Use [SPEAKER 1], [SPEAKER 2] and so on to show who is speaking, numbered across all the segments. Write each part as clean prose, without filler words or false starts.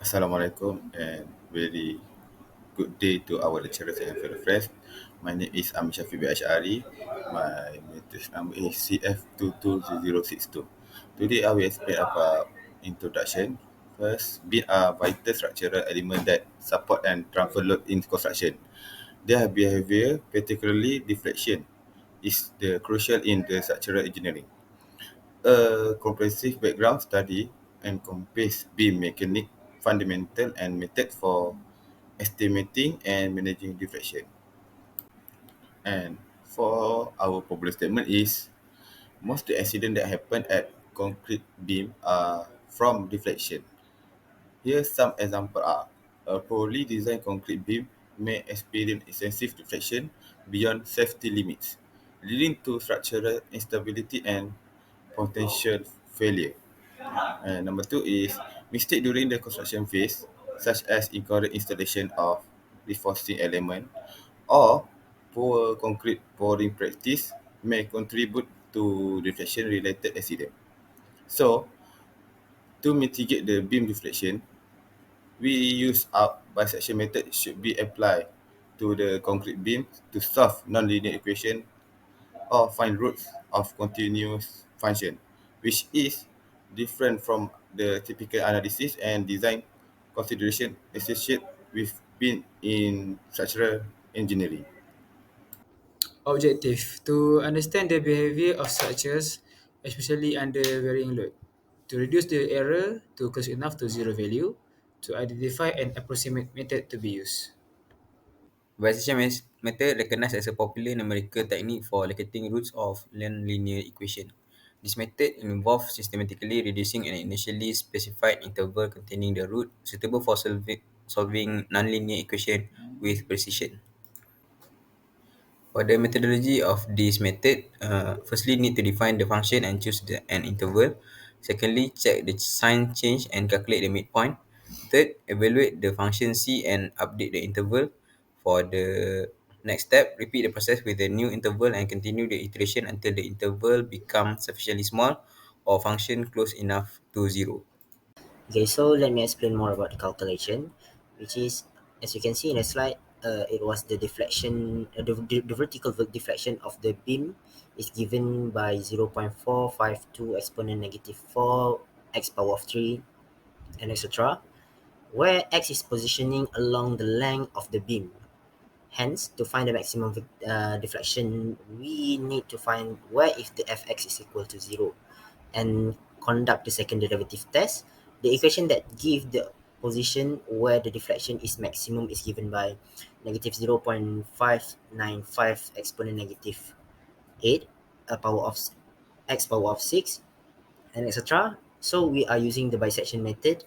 [SPEAKER 1] Assalamualaikum and very good day to our lecturers and fellow friends. My name is Amin Shafiq bin Ash'ari. My latest number is CF220062. Today I will explain about introduction. First, beam are vital structural element that support and transfer load in construction. Their behavior, particularly deflection, is the crucial in the structural engineering. A comprehensive background study encompasses beam mechanics, fundamental and method for estimating and managing deflection. And for our popular statement is most the accident that happen at concrete beam are from deflection. Here some example are a poorly designed concrete beam may experience excessive deflection beyond safety limits, leading to structural instability and potential failure. And number two is mistake during the construction phase, such as incorrect installation of reinforcing element or poor concrete pouring practice may contribute to deflection related accident. So, to mitigate the beam deflection, we use up bisection method should be applied to the concrete beam to solve nonlinear equation or find roots of continuous function, which is different from the typical analysis and design consideration associated with being in structural engineering.
[SPEAKER 2] Objective: to understand the behavior of structures, especially under varying load, to reduce the error to close enough to zero value, to identify an approximate method to be used.
[SPEAKER 3] Method recognized as a popular numerical technique for locating roots of non-linear equation. This method involves systematically reducing an initially specified interval containing the root suitable for solving nonlinear equation with precision. For the methodology of this method, firstly need to define the function and choose an interval. Secondly, check the sign change and calculate the midpoint. Third, evaluate the function C and update the interval. For the next step, repeat the process with a new interval and continue the iteration until the interval becomes sufficiently small or function close enough to zero.
[SPEAKER 4] Okay, so let me explain more about the calculation, which is, as you can see in the slide, it was the deflection, the vertical deflection of the beam is given by 0.452 exponent negative 4 x power of 3 and etc., where x is positioning along the length of the beam. Hence, to find the maximum deflection, we need to find where if the fx is equal to 0 and conduct the second derivative test. The equation that give the position where the deflection is maximum is given by negative 0.595 exponent negative 8 power of x power of 6 and etc. So we are using the bisection method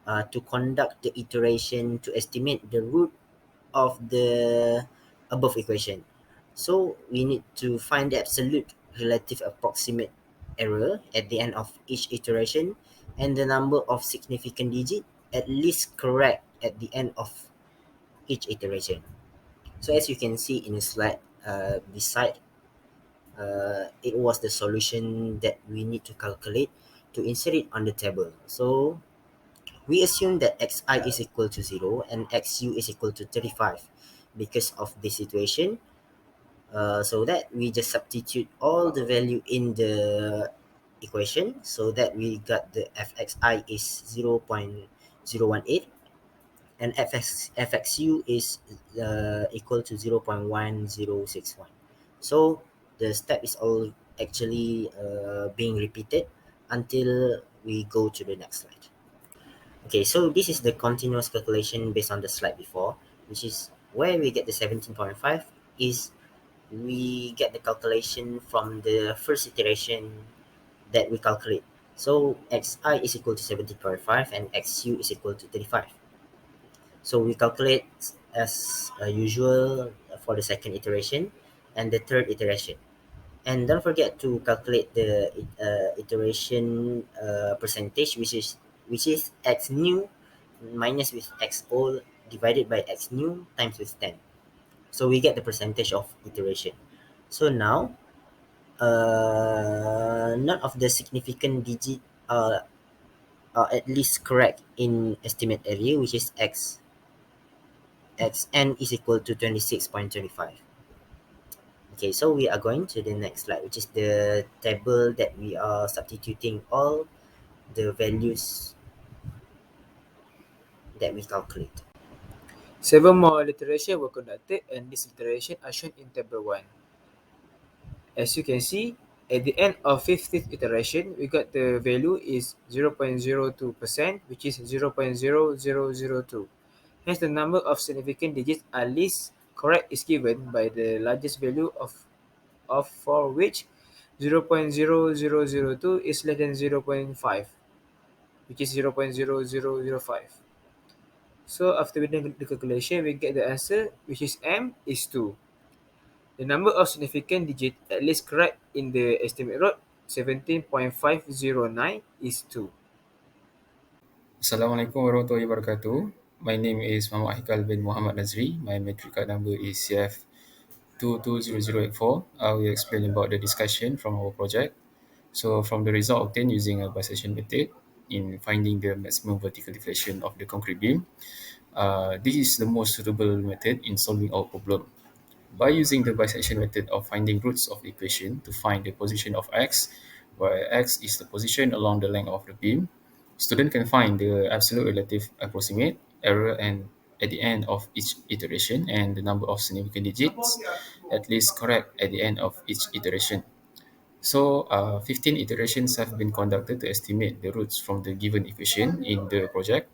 [SPEAKER 4] to conduct the iteration to estimate the root of the above equation. So we need to find the absolute relative approximate error at the end of each iteration and the number of significant digit at least correct at the end of each iteration. So as you can see in the slide beside, it was the solution that we need to calculate to insert it on the table. So we assume that xi is equal to 0 and xu is equal to 35 because of this situation. So that we just substitute all the value in the equation so that we got the fxi is 0.018 and fxu is equal to 0.1061. So the step is all actually being repeated until we go to the next slide. Okay, so this is the continuous calculation based on the slide before, which is where we get the 17.5 is we get the calculation from the first iteration that we calculate. So xi is equal to 17.5 and xu is equal to 35. So we calculate as usual for the second iteration and the third iteration. And don't forget to calculate the iteration percentage, which is x new minus with x old divided by x new times with 10. So we get the percentage of iteration. So now, none of the significant digit are at least correct in estimate area, which is xn is equal to 26.25. Okay, so we are going to the next slide, which is the table that we are substituting all the values that we calculate.
[SPEAKER 2] 7 more iterations were conducted, and these iterations are shown in table 1. As you can see, at the end of 50th iteration, we got the value is 0.02%, which is 0.0002. Hence, the number of significant digits are least correct is given by the largest value of for which 0.0002 is less than 0.5, which is 0.0005. So after we do the calculation, we get the answer, which is M is 2. The number of significant digits at least correct in the estimate root 17.509 is 2.
[SPEAKER 5] Assalamualaikum warahmatullahi wabarakatuh. My name is Muhammad Hikal bin Muhammad Nazri. My matric card number is CF220084. I will explain about the discussion from our project. So from the result obtained using a bisection method in finding the maximum vertical deflection of the concrete beam, this is the most suitable method in solving our problem. By using the bisection method of finding roots of the equation to find the position of x, where x is the position along the length of the beam, student can find the absolute relative approximate error and at the end of each iteration and the number of significant digits at least correct at the end of each iteration. So 15 iterations have been conducted to estimate the roots from the given equation in the project.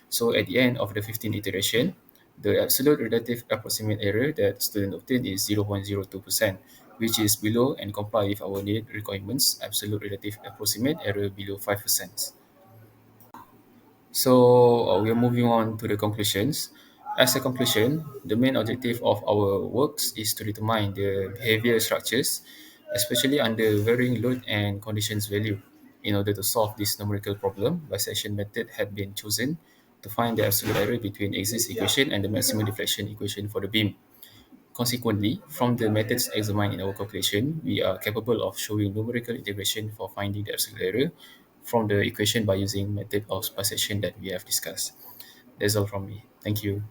[SPEAKER 5] So at the end of the 15 iteration, the absolute relative approximate error that student obtained is 0.02%, which is below and comply with our needed requirements, absolute relative approximate error below 5%. So we are moving on to the conclusions. As a conclusion, the main objective of our works is to determine the behavior structures, especially under varying load and conditions value. In order to solve this numerical problem, bisection method had been chosen to find the absolute error between exist equation and the maximum deflection equation for the beam. Consequently, from the methods examined in our calculation, we are capable of showing numerical integration for finding the absolute error from the equation by using method of bisection that we have discussed. That's all from me. Thank you.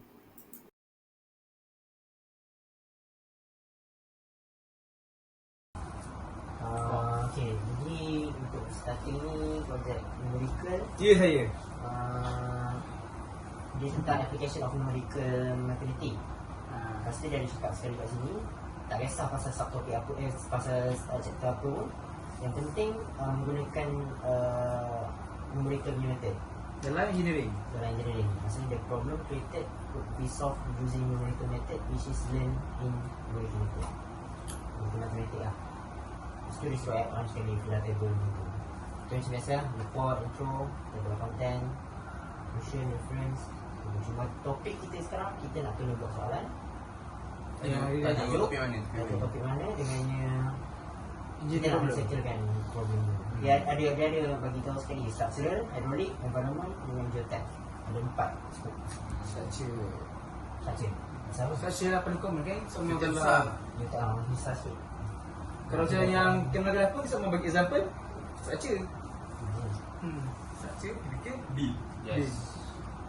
[SPEAKER 4] Okay, jadi untuk starting ni projek numerical,
[SPEAKER 2] Ya, saya.
[SPEAKER 4] dia tentang application of numerical mathematics. Pasti dia ada cakap sekali kat sini, tak kisah pasal subtopik apa, pasal chapter apa pun. Yang penting menggunakan numerical punya method
[SPEAKER 2] Dalam engineering.
[SPEAKER 4] dalam engineering. Maksudnya the problem created could be solved using numerical method, which is learned in numerical method. Numerical matematik lah. Lepas tu dia suruh add on sekali fill table gitu. Itu macam biasa, report, intro, table of content, question, reference. Cuma topik kita sekarang, kita nak kena buat soalan.
[SPEAKER 3] Tanya topik mana?
[SPEAKER 4] Tanya topik mana dengannya kita
[SPEAKER 2] Engineering
[SPEAKER 4] nak
[SPEAKER 2] problem.
[SPEAKER 4] settlekan problem ni. Dia ada bagi tahu sekali structural, hydraulic, environment dengan geotech. Ada 4 scope
[SPEAKER 2] Structure.
[SPEAKER 4] structure. Sama
[SPEAKER 2] Structure lah paling common kan? Semua
[SPEAKER 3] Kita
[SPEAKER 2] dalam.
[SPEAKER 3] besar.
[SPEAKER 4] geotech bisa sikit.
[SPEAKER 2] Kalau macam yang kena apa, kita mau bagi example. Structure. Structure, kita
[SPEAKER 3] B.
[SPEAKER 2] Beam.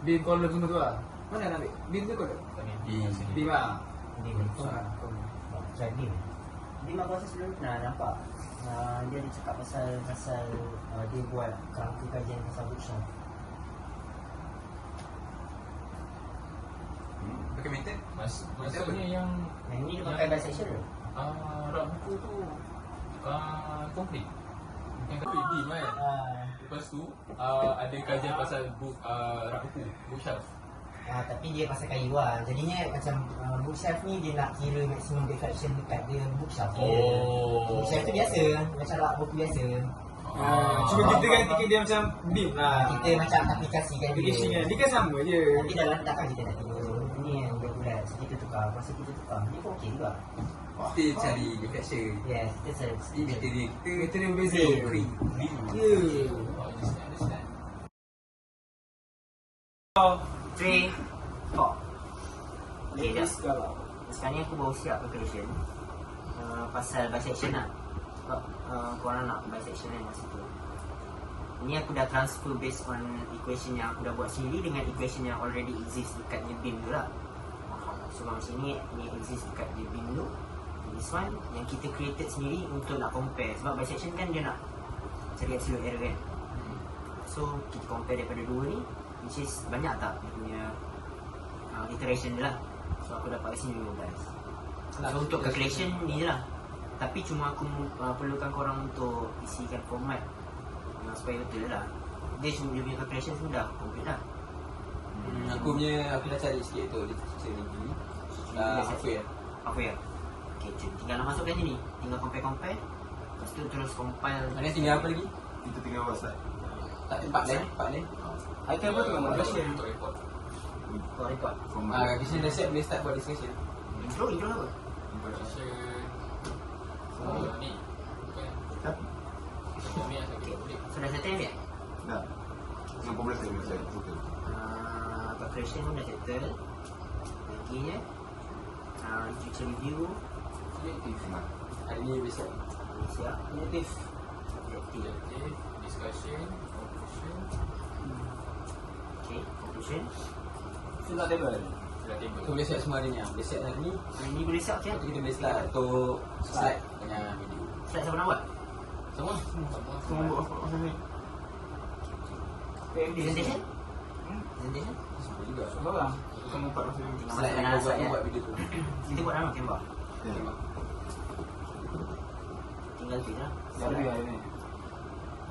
[SPEAKER 2] Beam column semua tu lah. Mana nak ambil? Beam tu column?
[SPEAKER 3] B.
[SPEAKER 2] Beam lah.
[SPEAKER 4] Dia try beam. Beam aku rasa sebelum pernah nampak. Dia ada cakap pasal dia buat kerangka kajian pasal bookshelf.
[SPEAKER 3] Pakai method?
[SPEAKER 6] Maksudnya yang
[SPEAKER 4] Yang ni dia pakai bisection ke?
[SPEAKER 6] rak buku tu komplit. Bukan komplit beam kan. Lepas tu ada kajian pasal rak buku, bookshelf.
[SPEAKER 4] Tapi dia pasal kayu lah. Jadinya macam bookshelf ni dia nak kira maximum deflection dekat dia bookshelf. Bookshelf tu biasa, macam rak buku biasa.
[SPEAKER 2] Cuma kita gantikan dia macam beam lah.
[SPEAKER 4] Kita macam aplikasikan
[SPEAKER 2] Application
[SPEAKER 4] dia.
[SPEAKER 2] kan. Dia kan sama je.
[SPEAKER 4] Tapi dalam takkan kita nak tengok ni yang dia bulat. So kita tukar, masa kita tukar. Dia pun okey juga.
[SPEAKER 3] Kita cari deflection.
[SPEAKER 4] Yes, kita
[SPEAKER 3] Jadi material kita
[SPEAKER 2] Material berbeza.
[SPEAKER 3] Green.
[SPEAKER 2] Ya.
[SPEAKER 4] 3, 4. Okay, dah.
[SPEAKER 2] Skala.
[SPEAKER 4] Sekarang ni aku baru siap calculation pasal bisection lah. Sebab korang nak bisection kan masa tu. Ni aku dah transfer based on equation yang aku dah buat sendiri dengan equation yang already exist dekat je bin tu lah. So macam ni exist dekat je bin tu. This one yang kita created sendiri untuk nak compare. Sebab bisection kan dia nak cari absolute error kan. So kita compare daripada dua ni, which is banyak tak dia punya iteration dia lah. So aku dapat kat sini 15. So untuk calculation ni je lah. Tapi cuma aku perlukan korang untuk isikan format supaya betul lah. Dia cuma dia punya calculation tu dah complete dah.
[SPEAKER 2] Aku dah cari sikit tu literature review.
[SPEAKER 4] Apa ya? Okay, tinggal nak masukkan sini. Tinggal compare. Lepas tu terus compile.
[SPEAKER 2] Mana tinggal apa lagi?
[SPEAKER 1] Itu tinggal WhatsApp.
[SPEAKER 2] Tak, 4 lain. Item apa tu? Discussion.
[SPEAKER 6] Untuk report.
[SPEAKER 4] Record.
[SPEAKER 2] Discussion dah siap, boleh start buat discussion.
[SPEAKER 4] Intro apa?
[SPEAKER 6] Introduction. Ni. Bukan. Ni yang saya boleh.
[SPEAKER 4] So dah settle ni?
[SPEAKER 1] Dah. 15 saya saya.
[SPEAKER 4] Calculation pun dah settle. Lagi ni literature review.
[SPEAKER 2] Hari ni boleh siap.
[SPEAKER 4] Siap.
[SPEAKER 2] Native.
[SPEAKER 6] Objective, discussion, conclusion.
[SPEAKER 4] Okay, conclusion.
[SPEAKER 2] So tak table.
[SPEAKER 6] Sudah table.
[SPEAKER 2] So boleh siap semua hari ni. Boleh siap hari ni.
[SPEAKER 4] Ni boleh siap kan?
[SPEAKER 2] Lepas tu kita boleh start untuk slide dengan video.
[SPEAKER 4] Slide siapa nak buat?
[SPEAKER 6] Semua.
[SPEAKER 1] Semua buat apa macam ni?
[SPEAKER 4] Presentation? Presentation?
[SPEAKER 2] Semua juga.
[SPEAKER 1] Semua orang. Semua empat macam ni.
[SPEAKER 2] Slide yang kau buat, kau buat video tu.
[SPEAKER 4] Kita buat dalam Canva.
[SPEAKER 1] Ya.
[SPEAKER 4] Tinggal tu je lah.
[SPEAKER 2] Siap hari ni.